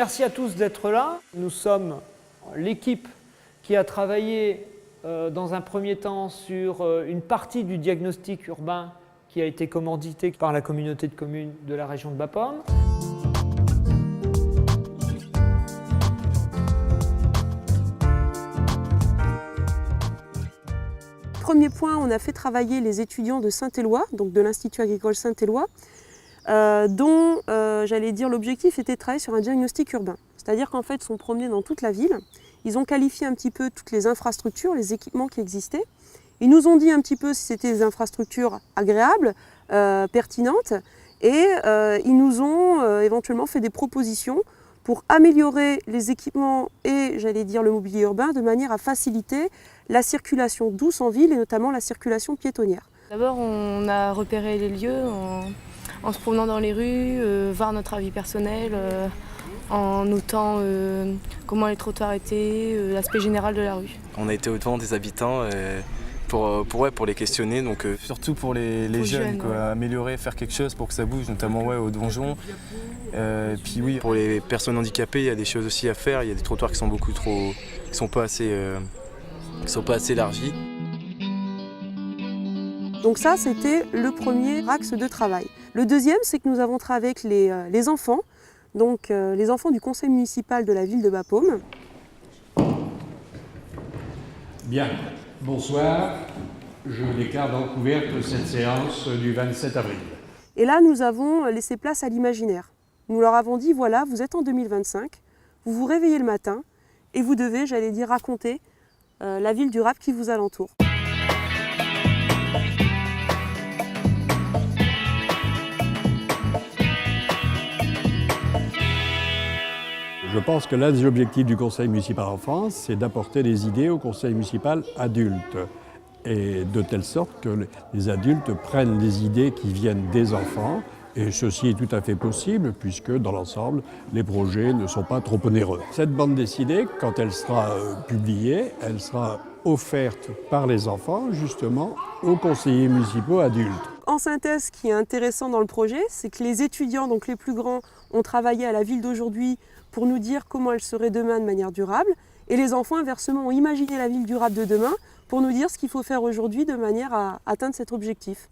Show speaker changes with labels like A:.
A: Merci à tous d'être là. Nous sommes l'équipe qui a travaillé dans un premier temps sur une partie du diagnostic urbain qui a été commandité par la communauté de communes de la région de Bapaume.
B: Premier point, on a fait travailler les étudiants de Saint-Éloi, donc de l'Institut agricole Saint-Éloi, dont, j'allais dire, l'objectif était de travailler sur un diagnostic urbain. C'est-à-dire qu'en fait, ils sont promenés dans toute la ville, ils ont qualifié un petit peu toutes les infrastructures, les équipements qui existaient. Ils nous ont dit un petit peu si c'était des infrastructures agréables, pertinentes, et ils nous ont éventuellement fait des propositions pour améliorer les équipements et, j'allais dire, le mobilier urbain de manière à faciliter la circulation douce en ville et notamment la circulation piétonnière.
C: D'abord, on a repéré les lieux en se promenant dans les rues, voir notre avis personnel, en notant comment les trottoirs étaient, l'aspect général de la rue.
D: On a été au-devant des habitants pour les questionner, donc surtout pour les jeunes, quoi,
C: ouais.
D: Améliorer, faire quelque chose pour que ça bouge, notamment au donjon. Puis oui, pour les personnes handicapées, il y a des choses aussi à faire. Il y a des trottoirs qui sont pas assez élargis.
B: Donc ça, c'était le premier axe de travail. Le deuxième, c'est que nous avons travaillé avec les enfants, donc les enfants du conseil municipal de la ville de Bapaume.
E: Bien, bonsoir. Je déclare donc ouverte cette séance du 27 avril.
B: Et là, nous avons laissé place à l'imaginaire. Nous leur avons dit, voilà, vous êtes en 2025, vous vous réveillez le matin et vous devez, j'allais dire, raconter la ville durable qui vous alentoure.
E: Je pense que l'un des objectifs du conseil municipal enfance, c'est d'apporter des idées au conseil municipal adulte. Et de telle sorte que les adultes prennent les idées qui viennent des enfants. Et ceci est tout à fait possible puisque dans l'ensemble, les projets ne sont pas trop onéreux. Cette bande dessinée, quand elle sera publiée, elle sera offerte par les enfants justement aux conseillers municipaux adultes.
B: En synthèse, ce qui est intéressant dans le projet, c'est que les étudiants, donc les plus grands, ont travaillé à la ville d'aujourd'hui pour nous dire comment elle serait demain de manière durable. Et les enfants, inversement, ont imaginé la ville durable de demain pour nous dire ce qu'il faut faire aujourd'hui de manière à atteindre cet objectif.